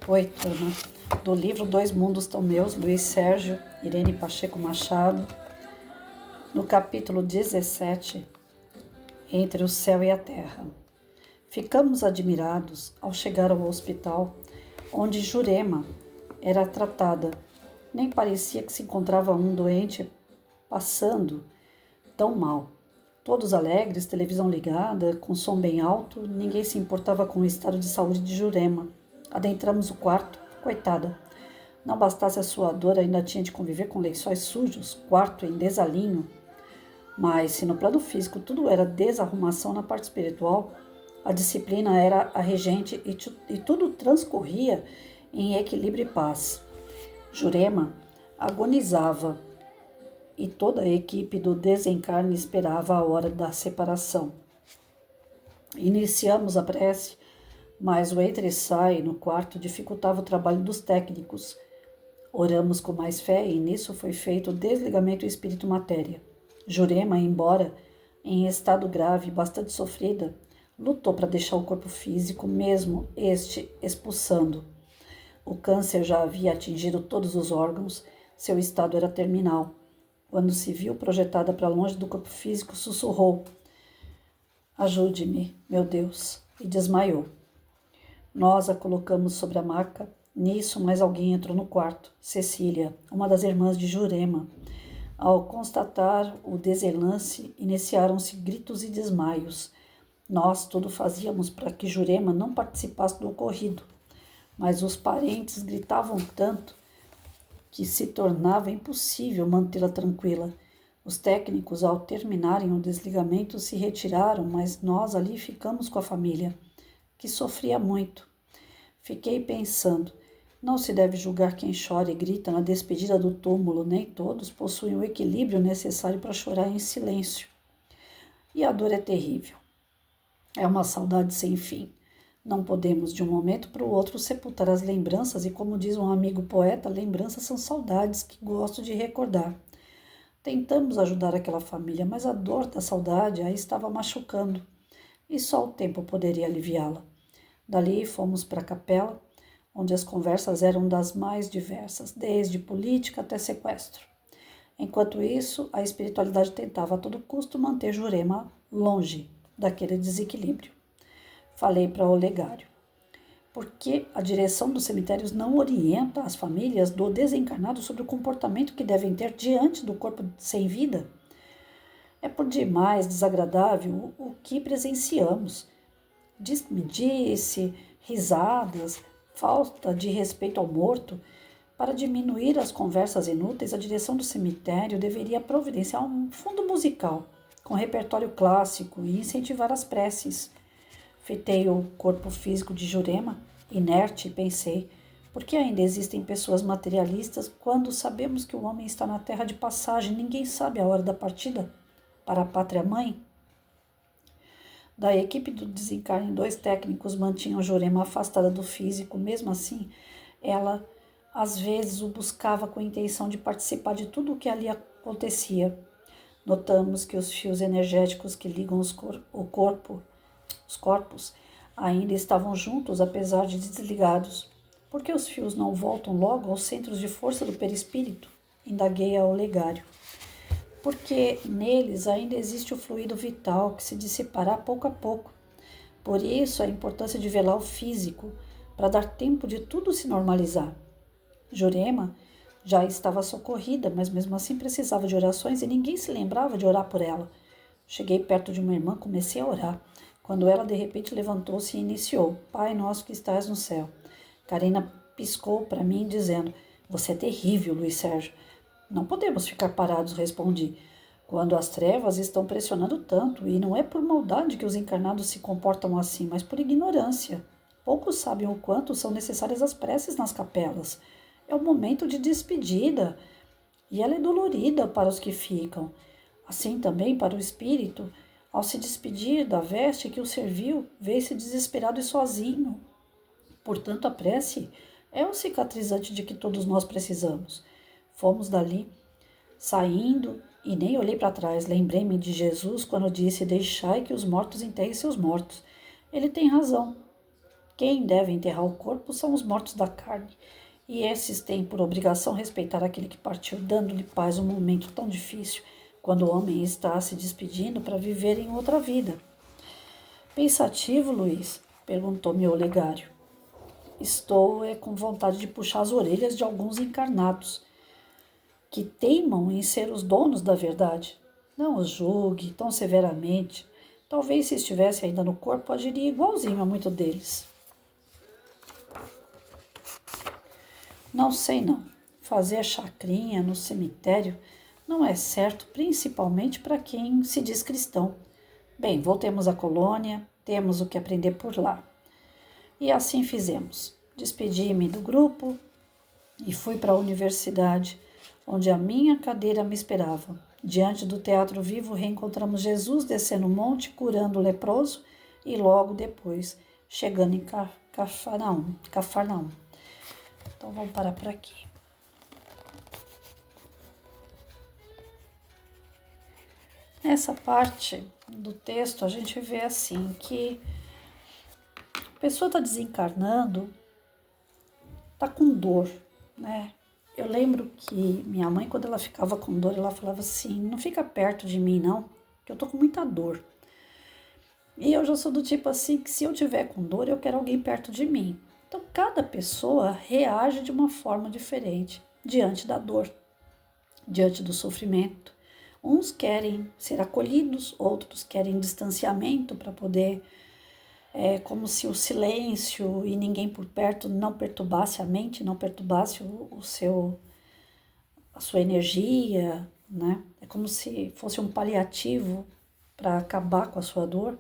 Oitona, do livro Dois Mundos Tão Meus, Luiz Sérgio, Irene Pacheco Machado, no capítulo 17, Entre o Céu e a Terra. Ficamos admirados ao chegar ao hospital, onde Jurema era tratada. Nem parecia que se encontrava um doente passando tão mal. Todos alegres, televisão ligada, com som bem alto, ninguém se importava com o estado de saúde de Jurema. Adentramos o quarto, coitada. Não bastasse a sua dor, ainda tinha de conviver com lençóis sujos, quarto em desalinho. Mas se no plano físico tudo era desarrumação, na parte espiritual, a disciplina era a regente e tudo transcorria em equilíbrio e paz. Jurema agonizava e toda a equipe do desencarne esperava a hora da separação. Iniciamos a prece, mas o entra e sai no quarto dificultava o trabalho dos técnicos. Oramos com mais fé e nisso foi feito o desligamento espírito-matéria. Jurema, embora em estado grave e bastante sofrida, lutou para deixar o corpo físico, mesmo este expulsando. O câncer já havia atingido todos os órgãos, seu estado era terminal. Quando se viu projetada para longe do corpo físico, sussurrou: "Ajude-me, meu Deus", e desmaiou. Nós a colocamos sobre a maca. Nisso, mais alguém entrou no quarto. Cecília, uma das irmãs de Jurema. Ao constatar o desenlace, iniciaram-se gritos e desmaios. Nós tudo fazíamos para que Jurema não participasse do ocorrido, mas os parentes gritavam tanto que se tornava impossível mantê-la tranquila. Os técnicos, ao terminarem o desligamento, se retiraram, mas nós ali ficamos com a família, que sofria muito. Fiquei pensando, não se deve julgar quem chora e grita na despedida do túmulo, nem todos possuem o equilíbrio necessário para chorar em silêncio. E a dor é terrível. É uma saudade sem fim. Não podemos, de um momento para o outro, sepultar as lembranças e, como diz um amigo poeta, lembranças são saudades que gosto de recordar. Tentamos ajudar aquela família, mas a dor da saudade a estava machucando, e só o tempo poderia aliviá-la. Dali fomos para a capela, onde as conversas eram das mais diversas, desde política até sequestro. Enquanto isso, a espiritualidade tentava a todo custo manter Jurema longe daquele desequilíbrio. Falei para Olegário: por que a direção dos cemitérios não orienta as famílias do desencarnado sobre o comportamento que devem ter diante do corpo sem vida? É por demais desagradável o que presenciamos. Disse, risadas, falta de respeito ao morto. Para diminuir as conversas inúteis, a direção do cemitério deveria providenciar um fundo musical com repertório clássico e incentivar as preces. Fitei o corpo físico de Jurema, inerte, e pensei: por que ainda existem pessoas materialistas quando sabemos que o homem está na terra de passagem? Ninguém sabe a hora da partida para a pátria-mãe. Da equipe do desencarne, 2 técnicos mantinham Jurema afastada do físico. Mesmo assim, ela às vezes o buscava com a intenção de participar de tudo o que ali acontecia. Notamos que os fios energéticos que ligam os corpos ainda estavam juntos, apesar de desligados. Por que os fios não voltam logo aos centros de força do perispírito? Indaguei a Olegário. Porque neles ainda existe o fluido vital que se dissipará pouco a pouco. Por isso, a importância de velar o físico, para dar tempo de tudo se normalizar. Jurema já estava socorrida, mas mesmo assim precisava de orações e ninguém se lembrava de orar por ela. Cheguei perto de uma irmã, comecei a orar, quando ela de repente levantou-se e iniciou: Pai nosso que estás no céu. Karina piscou para mim dizendo: você é terrível, Luiz Sérgio. Não podemos ficar parados, respondi, quando as trevas estão pressionando tanto, e não é por maldade que os encarnados se comportam assim, mas por ignorância. Poucos sabem o quanto são necessárias as preces nas capelas. É um momento de despedida, e ela é dolorida para os que ficam. Assim também para o espírito, ao se despedir da veste que o serviu, vê-se desesperado e sozinho. Portanto, a prece é o cicatrizante de que todos nós precisamos. Fomos dali, saindo, e nem olhei para trás. Lembrei-me de Jesus quando disse: deixai que os mortos enterrem seus mortos. Ele tem razão. Quem deve enterrar o corpo são os mortos da carne, e esses têm por obrigação respeitar aquele que partiu, dando-lhe paz num momento tão difícil, quando o homem está se despedindo para viver em outra vida. Pensativo, Luiz? Perguntou-me o Olegário. Estou com vontade de puxar as orelhas de alguns encarnados, que teimam em ser os donos da verdade. Não os julgue tão severamente. Talvez se estivesse ainda no corpo, agiria igualzinho a muito deles. Não sei não. Fazer chacrinha no cemitério não é certo, principalmente para quem se diz cristão. Bem, voltemos à colônia, temos o que aprender por lá. E assim fizemos. Despedi-me do grupo e fui para a universidade, onde a minha cadeira me esperava. Diante do teatro vivo, reencontramos Jesus descendo o monte, curando o leproso e logo depois chegando em Cafarnaum. Então vamos parar por aqui. Nessa parte do texto a gente vê assim que a pessoa está desencarnando, está com dor, né? Eu lembro que minha mãe, quando ela ficava com dor, ela falava assim, não fica perto de mim não, que eu tô com muita dor. E eu já sou do tipo assim, que se eu tiver com dor, eu quero alguém perto de mim. Então, cada pessoa reage de uma forma diferente diante da dor, diante do sofrimento. Uns querem ser acolhidos, outros querem distanciamento para poder, como se o silêncio e ninguém por perto não perturbasse a mente, não perturbasse a sua energia, né? É como se fosse um paliativo para acabar com a sua dor.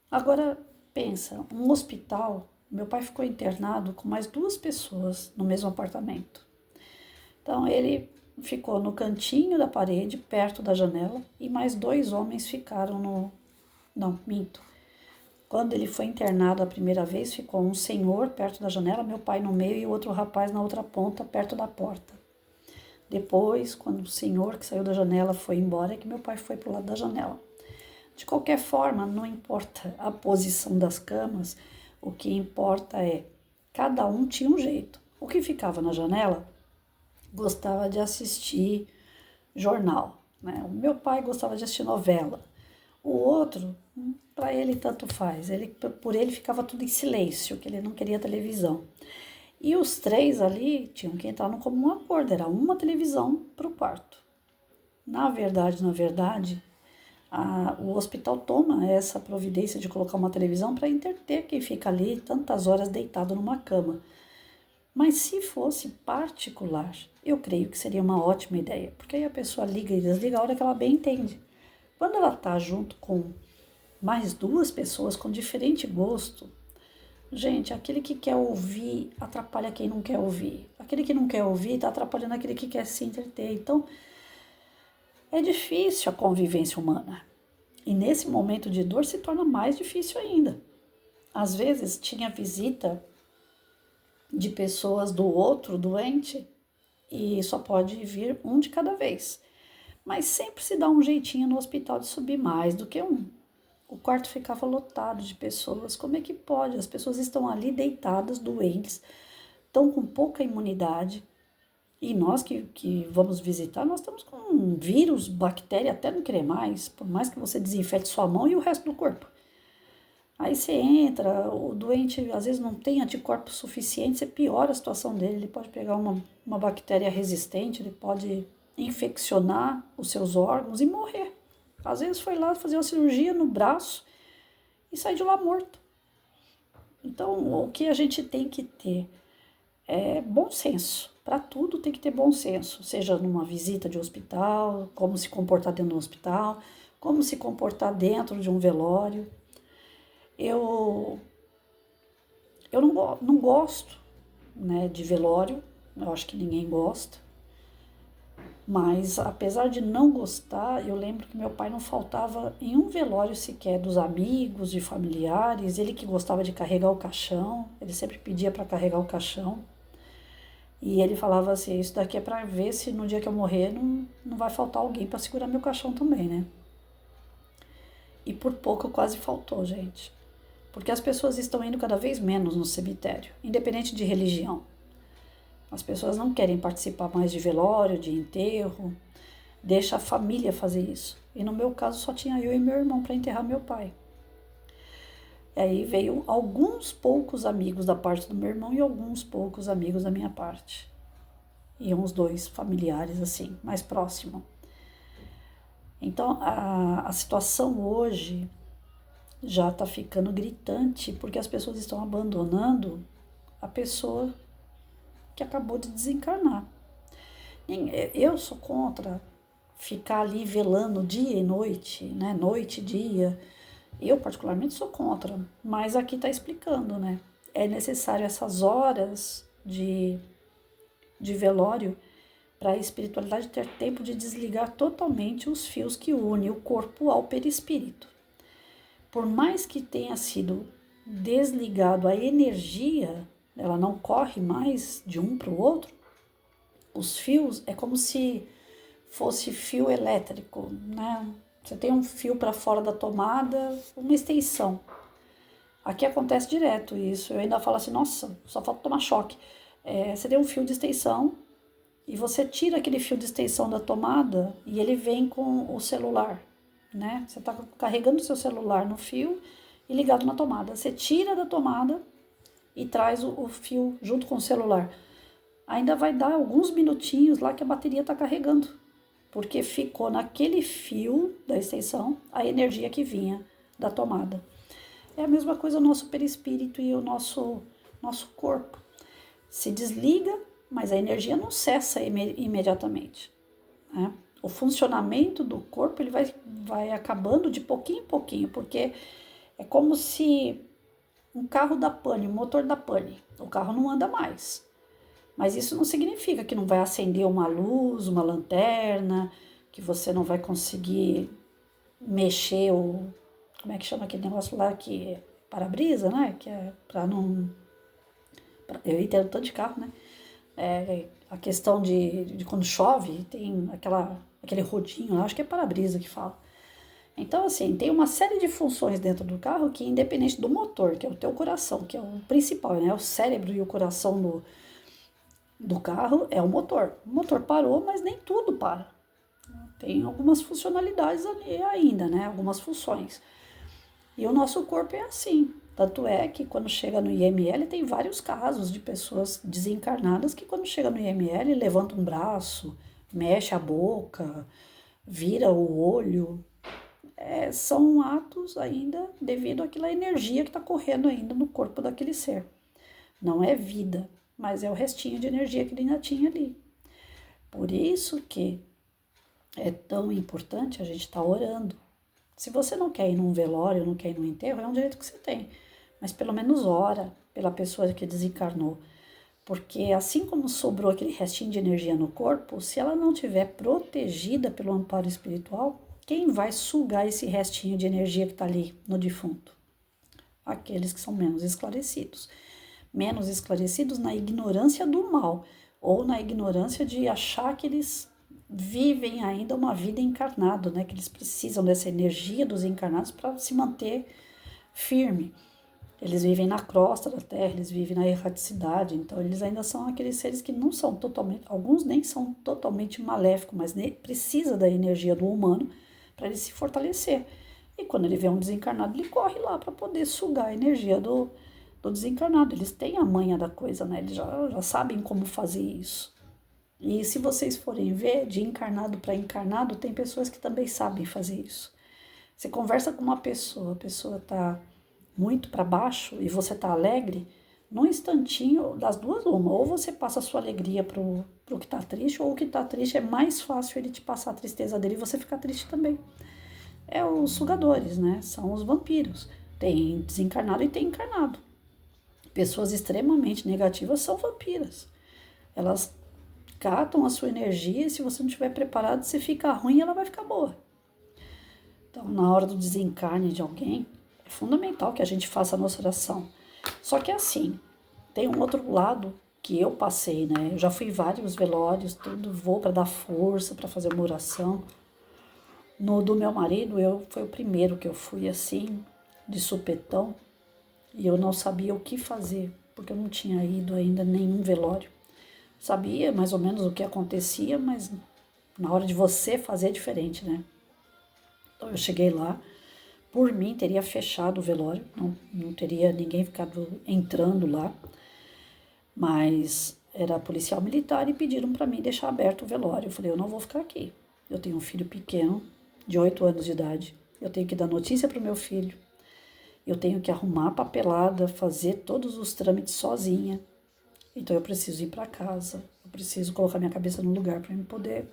Agora, pensa, um hospital, meu pai ficou internado com mais 2 pessoas no mesmo apartamento. Então, ele ficou no cantinho da parede, perto da janela, e mais 2 homens ficaram no... Não, minto. Quando ele foi internado a primeira vez, ficou um senhor perto da janela, meu pai no meio e o outro rapaz na outra ponta, perto da porta. Depois, quando o senhor que saiu da janela foi embora, é que meu pai foi para o lado da janela. De qualquer forma, não importa a posição das camas, o que importa é, cada um tinha um jeito. O que ficava na janela gostava de assistir jornal, né? O meu pai gostava de assistir novela. O outro, para ele tanto faz. Por ele ficava tudo em silêncio, que ele não queria televisão. E os 3 ali tinham que entrar num comum acordo, era uma televisão para o quarto. Na verdade, o hospital toma essa providência de colocar uma televisão para entreter quem fica ali tantas horas deitado numa cama. Mas se fosse particular, eu creio que seria uma ótima ideia, porque aí a pessoa liga e desliga a hora que ela bem entende. Quando ela está junto com mais 2 pessoas com diferente gosto, gente, aquele que quer ouvir atrapalha quem não quer ouvir. Aquele que não quer ouvir está atrapalhando aquele que quer se entreter. Então, é difícil a convivência humana. E nesse momento de dor se torna mais difícil ainda. Às vezes tinha visita de pessoas do outro doente e só pode vir um de cada vez. Mas sempre se dá um jeitinho no hospital de subir mais do que um. O quarto ficava lotado de pessoas. Como é que pode? As pessoas estão ali deitadas, doentes, estão com pouca imunidade. E nós que vamos visitar, nós estamos com um vírus, bactéria, até não querer mais, por mais que você desinfete sua mão e o resto do corpo. Aí você entra, o doente às vezes não tem anticorpos suficientes, você piora a situação dele, ele pode pegar uma bactéria resistente, ele pode infeccionar os seus órgãos e morrer. Às vezes foi lá fazer uma cirurgia no braço e sai de lá morto. Então, o que a gente tem que ter é bom senso. Para tudo tem que ter bom senso, seja numa visita de hospital, como se comportar dentro do hospital, como se comportar dentro de um velório. Eu não gosto, né, de velório, eu acho que ninguém gosta, mas apesar de não gostar, eu lembro que meu pai não faltava em um velório sequer dos amigos, de familiares, ele que gostava de carregar o caixão, ele sempre pedia para carregar o caixão, e ele falava assim, isso daqui é para ver se no dia que eu morrer não vai faltar alguém para segurar meu caixão também, né? E por pouco quase faltou, gente. Porque as pessoas estão indo cada vez menos no cemitério, independente de religião. As pessoas não querem participar mais de velório, de enterro, deixa a família fazer isso. E no meu caso só tinha eu e meu irmão para enterrar meu pai. E aí veio alguns poucos amigos da parte do meu irmão e alguns poucos amigos da minha parte. E uns 2 familiares assim, mais próximos. Então a situação hoje já está ficando gritante porque as pessoas estão abandonando a pessoa que acabou de desencarnar. Eu sou contra ficar ali velando dia e noite, né? Noite e dia. Eu particularmente sou contra, mas aqui está explicando, né? É necessário essas horas de velório para a espiritualidade ter tempo de desligar totalmente os fios que unem o corpo ao perispírito. Por mais que tenha sido desligado a energia, ela não corre mais de um para o outro, os fios é como se fosse fio elétrico, né? Você tem um fio para fora da tomada, uma extensão. Aqui acontece direto isso. Eu ainda falo assim, nossa, só falta tomar choque. Você tem um fio de extensão e você tira aquele fio de extensão da tomada e ele vem com o celular, né? Você está carregando o seu celular no fio e ligado na tomada. Você tira da tomada e traz o fio junto com o celular. Ainda vai dar alguns minutinhos lá que a bateria está carregando, porque ficou naquele fio da extensão a energia que vinha da tomada. É a mesma coisa o nosso perispírito e o nosso corpo. Se desliga, mas a energia não cessa imediatamente, né? O funcionamento do corpo ele vai acabando de pouquinho em pouquinho, porque é como se um carro dá pane, um motor dá pane, o carro não anda mais. Mas isso não significa que não vai acender uma luz, uma lanterna, que você não vai conseguir mexer o... Como é que chama aquele negócio lá que é para-brisa, né? Que é para não... Eu entendo tanto de carro, né? A questão de quando chove, tem aquele rodinho lá, acho que é para-brisa que fala. Então, assim, tem uma série de funções dentro do carro que, independente do motor, que é o teu coração, que é o principal, né? O cérebro e o coração do carro é o motor. O motor parou, mas nem tudo para. Tem algumas funcionalidades ali ainda, né? Algumas funções. E o nosso corpo é assim. Tanto é que quando chega no IML tem vários casos de pessoas desencarnadas que quando chega no IML levanta um braço, mexe a boca, vira o olho. São atos ainda devido àquela energia que está correndo ainda no corpo daquele ser. Não é vida, mas é o restinho de energia que ele ainda tinha ali. Por isso que é tão importante a gente estar orando. Se você não quer ir num velório, não quer ir num enterro, é um direito que você tem. Mas pelo menos ora pela pessoa que desencarnou. Porque assim como sobrou aquele restinho de energia no corpo, se ela não estiver protegida pelo amparo espiritual, quem vai sugar esse restinho de energia que está ali no defunto? Aqueles que são menos esclarecidos. Menos esclarecidos na ignorância do mal, ou na ignorância de achar que eles vivem ainda uma vida encarnada, né? Que eles precisam dessa energia dos encarnados para se manter firme. Eles vivem na crosta da terra, eles vivem na erraticidade, então eles ainda são aqueles seres que não são totalmente, alguns nem são totalmente maléficos, mas precisa da energia do humano para ele se fortalecer. E quando ele vê um desencarnado, ele corre lá para poder sugar a energia do desencarnado. Eles têm a manha da coisa, né? Eles já sabem como fazer isso. E se vocês forem ver, de encarnado para encarnado, tem pessoas que também sabem fazer isso. Você conversa com uma pessoa, a pessoa está muito para baixo e você está alegre, num instantinho, das duas uma, ou você passa a sua alegria pro que está triste, ou o que está triste é mais fácil ele te passar a tristeza dele e você ficar triste também. É os sugadores, né? São os vampiros. Tem desencarnado e tem encarnado. Pessoas extremamente negativas são vampiras. Elas catam a sua energia e se você não estiver preparado, se fica ruim, ela vai ficar boa. Então, na hora do desencarne de alguém, é fundamental que a gente faça a nossa oração. Só que assim, tem um outro lado que eu passei, né? Eu já fui em vários velórios, tudo, vou para dar força, para fazer uma oração. No do meu marido, foi o primeiro que eu fui assim, de supetão. e eu não sabia o que fazer, porque eu não tinha ido ainda a nenhum velório. Sabia mais ou menos o que acontecia, mas na hora de você fazer é diferente, né? Então eu cheguei lá, por mim teria fechado o velório, não teria ninguém ficado entrando lá, mas era policial militar e pediram para mim deixar aberto o velório. Eu falei, eu não vou ficar aqui. Eu tenho um filho pequeno, de 8 anos de idade, eu tenho que dar notícia para o meu filho, eu tenho que arrumar a papelada, fazer todos os trâmites sozinha. Então eu preciso ir para casa, eu preciso colocar minha cabeça no lugar para eu poder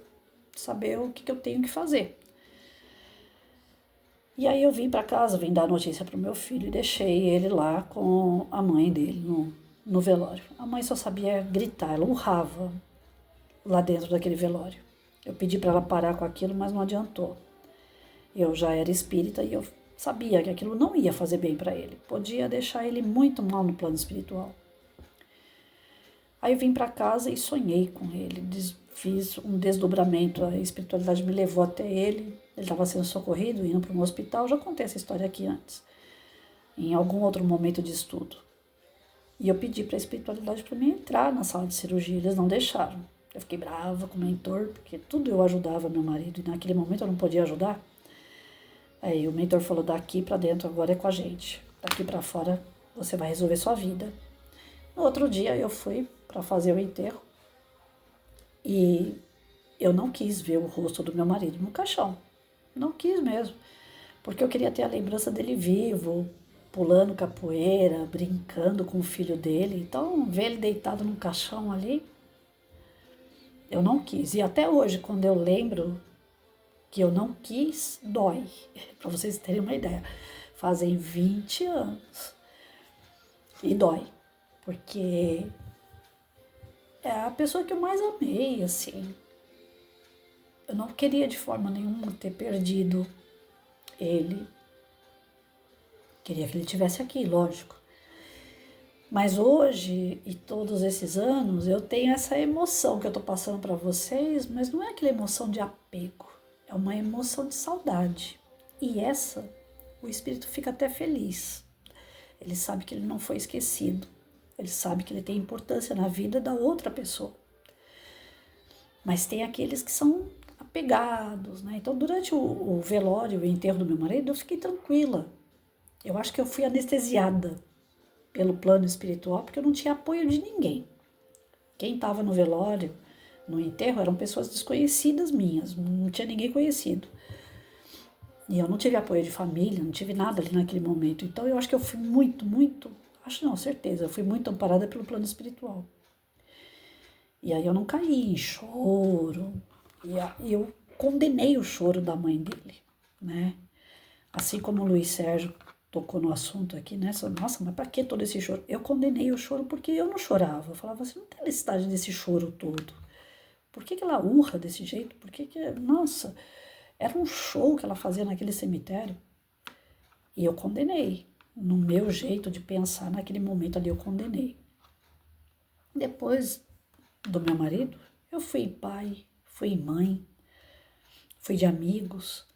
saber o que eu tenho que fazer. E aí eu vim para casa, vim dar notícia para o meu filho e deixei ele lá com a mãe dele no velório. A mãe só sabia gritar, ela urrava lá dentro daquele velório. Eu pedi para ela parar com aquilo, mas não adiantou. Eu já era espírita e eu sabia que aquilo não ia fazer bem para ele. Podia deixar ele muito mal no plano espiritual. Aí eu vim para casa e sonhei com ele, fiz um desdobramento, a espiritualidade me levou até ele, ele estava sendo socorrido, indo para um hospital, já contei essa história aqui antes, em algum outro momento de estudo. E eu pedi para a espiritualidade para mim entrar na sala de cirurgia, eles não deixaram. Eu fiquei brava com o mentor, porque tudo eu ajudava meu marido, e naquele momento eu não podia ajudar. Aí o mentor falou, daqui para dentro agora é com a gente, daqui para fora você vai resolver sua vida. No outro dia eu fui para fazer o enterro e eu não quis ver o rosto do meu marido no caixão. Não quis mesmo, porque eu queria ter a lembrança dele vivo, pulando capoeira, brincando com o filho dele. Então, ver ele deitado no caixão ali, eu não quis. E até hoje, quando eu lembro que eu não quis, dói. Para vocês terem uma ideia. Fazem 20 anos. E dói. Porque é a pessoa que eu mais amei, assim. Eu não queria de forma nenhuma ter perdido ele. Queria que ele estivesse aqui, lógico. Mas hoje, e todos esses anos, eu tenho essa emoção que eu tô passando para vocês, mas não é aquela emoção de apego. É uma emoção de saudade. E essa, o espírito fica até feliz. Ele sabe que ele não foi esquecido. Ele sabe que ele tem importância na vida da outra pessoa. Mas tem aqueles que são apegados, né? Então, durante o velório, o enterro do meu marido, eu fiquei tranquila. Eu acho que eu fui anestesiada pelo plano espiritual, porque eu não tinha apoio de ninguém. Quem estava no velório, no enterro, eram pessoas desconhecidas minhas, não tinha ninguém conhecido. E eu não tive apoio de família, não tive nada ali naquele momento. Então eu acho que eu fui acho não, certeza, eu fui muito amparada pelo plano espiritual. E aí eu não caí em choro, e eu condenei o choro da mãe dele, né? Assim como o Luiz Sérgio tocou no assunto aqui, né? Nossa, mas para que todo esse choro? Eu condenei o choro porque eu não chorava. Eu falava assim, não tem necessidade desse choro todo. Por que ela urra desse jeito? Nossa, era um show que ela fazia naquele cemitério. E eu condenei. No meu jeito de pensar, naquele momento ali, eu condenei. Depois do meu marido, eu fui pai, fui mãe, fui de amigos.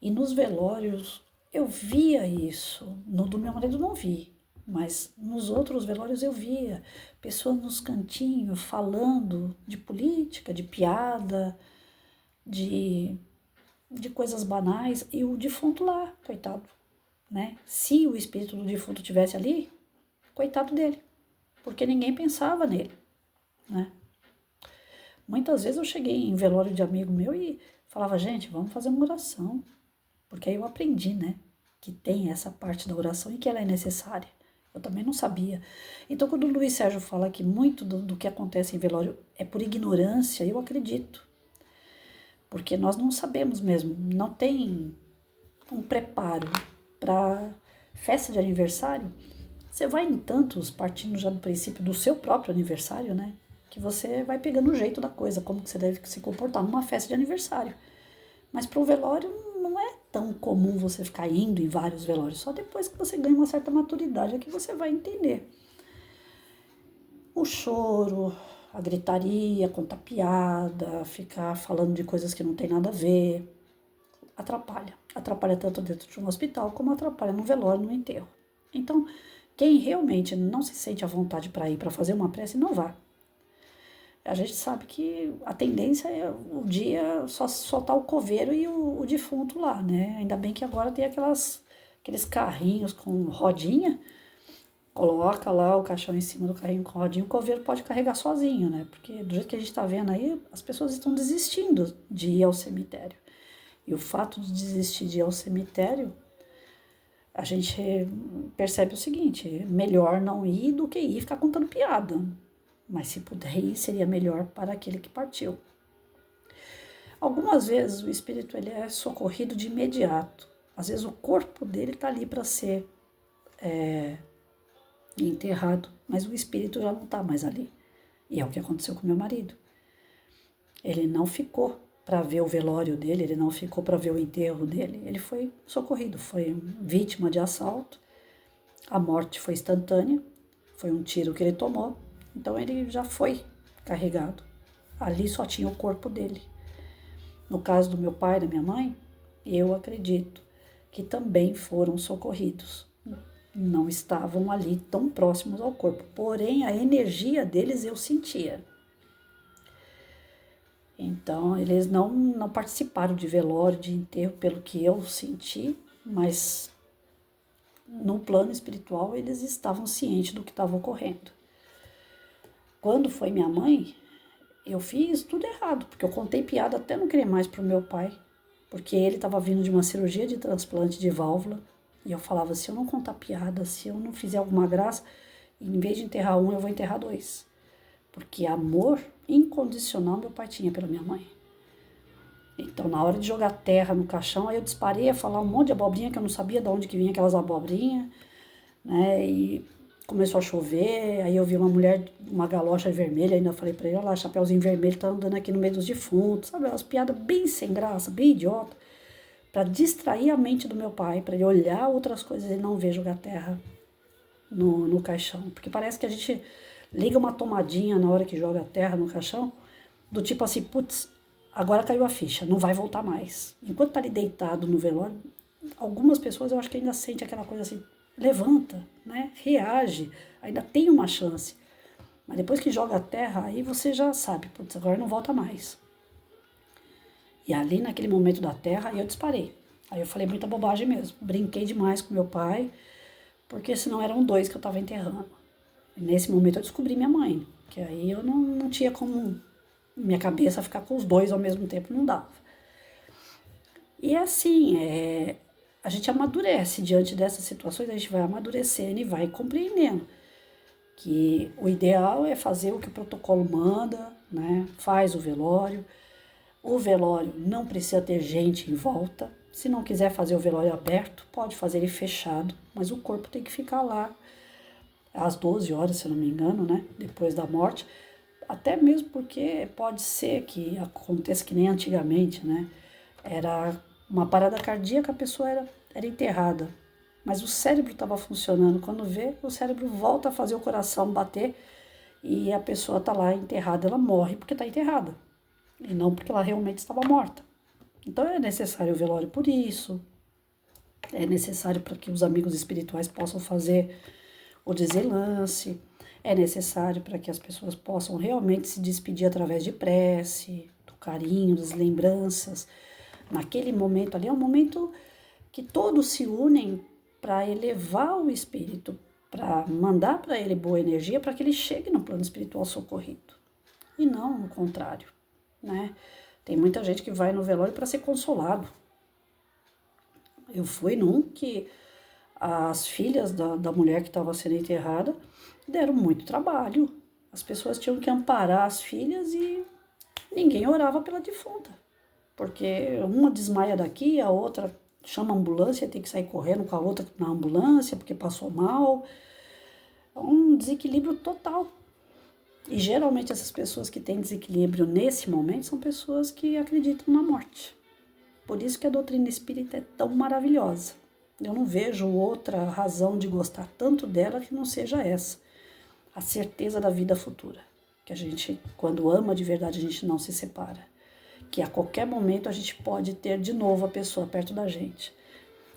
E nos velórios eu via isso. No do meu marido não vi, mas nos outros velórios eu via pessoas nos cantinhos falando de política, de piada, de coisas banais, e o defunto lá, coitado, né? Se o espírito do defunto estivesse ali, coitado dele, porque ninguém pensava nele, né? Muitas vezes eu cheguei em velório de amigo meu e falava, gente, vamos fazer uma oração, porque aí eu aprendi, né, que tem essa parte da oração e que ela é necessária. Eu também não sabia. Então, quando o Luiz Sérgio fala que muito do que acontece em velório é por ignorância, eu acredito. Porque nós não sabemos mesmo, não tem um preparo para festa de aniversário. Você vai em tantos, partindo já do princípio do seu próprio aniversário, né? Que você vai pegando o jeito da coisa, como que você deve se comportar numa festa de aniversário. Mas para o velório não é tão comum você ficar indo em vários velórios. Só depois que você ganha uma certa maturidade é que você vai entender. O choro, a gritaria, contar piada, ficar falando de coisas que não tem nada a ver, atrapalha. Atrapalha tanto dentro de um hospital como atrapalha no velório, no enterro. Então, quem realmente não se sente à vontade para ir para fazer uma prece, não vá. A gente sabe que a tendência é o dia só tá o coveiro e o defunto lá, né? Ainda bem que agora tem aqueles carrinhos com rodinha, coloca lá o caixão em cima do carrinho com rodinha, o coveiro pode carregar sozinho, né? Porque do jeito que a gente tá vendo aí, as pessoas estão desistindo de ir ao cemitério. E o fato de desistir de ir ao cemitério, a gente percebe o seguinte: melhor não ir do que ir ficar contando piada. Mas se puder ir, seria melhor para aquele que partiu. Algumas vezes o espírito ele é socorrido de imediato. Às vezes o corpo dele está ali para ser enterrado, mas o espírito já não está mais ali. E é o que aconteceu com meu marido. Ele não ficou para ver o velório dele, ele não ficou para ver o enterro dele. Ele foi socorrido, foi vítima de assalto. A morte foi instantânea, foi um tiro que ele tomou. Então ele já foi carregado. Ali só tinha o corpo dele. No caso do meu pai e da minha mãe, eu acredito que também foram socorridos. Não estavam ali tão próximos ao corpo, porém a energia deles eu sentia. Então eles não participaram de velório, de enterro, pelo que eu senti, mas no plano espiritual eles estavam cientes do que estava ocorrendo. Quando foi minha mãe, eu fiz tudo errado, porque eu contei piada até não querer mais pro meu pai, porque ele estava vindo de uma cirurgia de transplante de válvula, e eu falava, se eu não contar piada, se eu não fizer alguma graça, em vez de enterrar um, eu vou enterrar dois. Porque amor incondicional meu pai tinha pela minha mãe. Então, na hora de jogar terra no caixão, aí eu disparei a falar um monte de abobrinha, que eu não sabia de onde que vinha aquelas abobrinhas, né, e começou a chover, aí eu vi uma mulher, uma galocha vermelha, ainda falei pra ele, olha lá, chapeuzinho vermelho tá andando aqui no meio dos defuntos, sabe, umas piadas bem sem graça, bem idiota, para distrair a mente do meu pai, para ele olhar outras coisas e não ver jogar terra no caixão, porque parece que a gente liga uma tomadinha na hora que joga terra no caixão, do tipo assim, putz, agora caiu a ficha, não vai voltar mais. Enquanto tá ali deitado no velório, algumas pessoas eu acho que ainda sente aquela coisa assim, levanta, né? Reage, ainda tem uma chance. Mas depois que joga a terra, aí você já sabe, putz, agora não volta mais. E ali naquele momento da terra, eu disparei. Aí eu falei muita bobagem mesmo. Brinquei demais com meu pai, porque senão eram dois que eu estava enterrando. E nesse momento eu descobri minha mãe, que aí eu não tinha como minha cabeça ficar com os dois ao mesmo tempo, não dava. E assim, a gente amadurece diante dessas situações, a gente vai amadurecendo e vai compreendendo que o ideal é fazer o que o protocolo manda, né? Faz o velório. O velório não precisa ter gente em volta. Se não quiser fazer o velório aberto, pode fazer ele fechado, mas o corpo tem que ficar lá às 12 horas, se eu não me engano, né? Depois da morte. Até mesmo porque pode ser que aconteça que nem antigamente, né? Era uma parada cardíaca, a pessoa era enterrada. Mas o cérebro estava funcionando. Quando vê, o cérebro volta a fazer o coração bater e a pessoa está lá enterrada. Ela morre porque está enterrada e não porque ela realmente estava morta. Então é necessário o velório por isso. É necessário para que os amigos espirituais possam fazer o desenlace. É necessário para que as pessoas possam realmente se despedir através de prece, do carinho, das lembranças. Naquele momento ali é um momento que todos se unem para elevar o espírito, para mandar para ele boa energia, para que ele chegue no plano espiritual socorrido. E não o contrário, né? Tem muita gente que vai no velório para ser consolado. Eu fui num que as filhas da mulher que estava sendo enterrada deram muito trabalho. As pessoas tinham que amparar as filhas e ninguém orava pela defunta. Porque uma desmaia daqui, a outra chama a ambulância, tem que sair correndo com a outra na ambulância porque passou mal. É um desequilíbrio total. E geralmente essas pessoas que têm desequilíbrio nesse momento são pessoas que acreditam na morte. Por isso que a doutrina espírita é tão maravilhosa. Eu não vejo outra razão de gostar tanto dela que não seja essa. A certeza da vida futura. Que a gente, quando ama de verdade, a gente não se separa. Que a qualquer momento a gente pode ter de novo a pessoa perto da gente.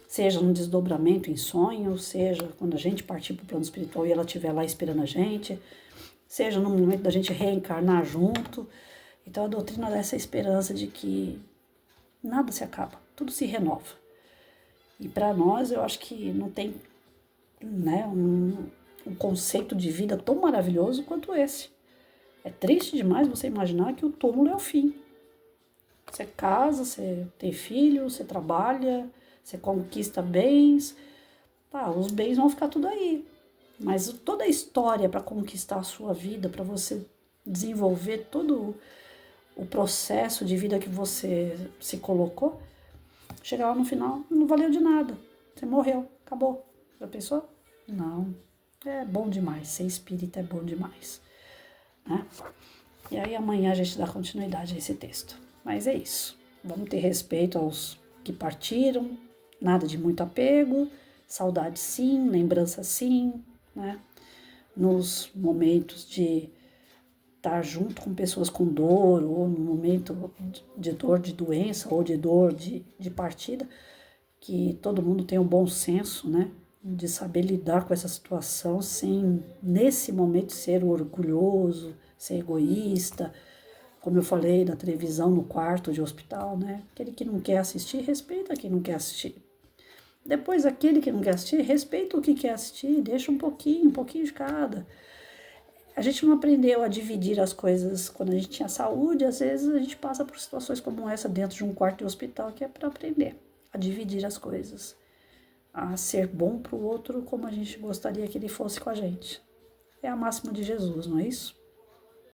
seja num desdobramento em sonho, seja quando a gente partir para o plano espiritual e ela estiver lá esperando a gente, seja no momento da gente reencarnar junto. Então a doutrina dá essa esperança de que nada se acaba, tudo se renova. E para nós eu acho que não tem, né, um conceito de vida tão maravilhoso quanto esse. É triste demais você imaginar que o túmulo é o fim. Você casa, você tem filho, você trabalha, você conquista bens, tá, os bens vão ficar tudo aí. Mas toda a história para conquistar a sua vida, para você desenvolver todo o processo de vida que você se colocou, chegar lá no final, não valeu de nada. Você morreu, acabou. Já pensou? Não. É bom demais, ser espírita é bom demais, né? E aí amanhã a gente dá continuidade a esse texto. Mas é isso. Vamos ter respeito aos que partiram, nada de muito apego, saudade sim, lembrança sim, né? Nos momentos de estar junto com pessoas com dor, ou no momento de dor de doença, ou de dor de partida, que todo mundo tenha um bom senso, né? De saber lidar com essa situação sem, nesse momento, ser orgulhoso, ser egoísta, como eu falei, da televisão no quarto de hospital, né? Aquele que não quer assistir, respeita quem não quer assistir. Depois, aquele que não quer assistir, respeita o que quer assistir, deixa um pouquinho de cada. A gente não aprendeu a dividir as coisas quando a gente tinha saúde, às vezes a gente passa por situações como essa dentro de um quarto de hospital, que é para aprender a dividir as coisas, a ser bom para o outro como a gente gostaria que ele fosse com a gente. É a máxima de Jesus, não é isso?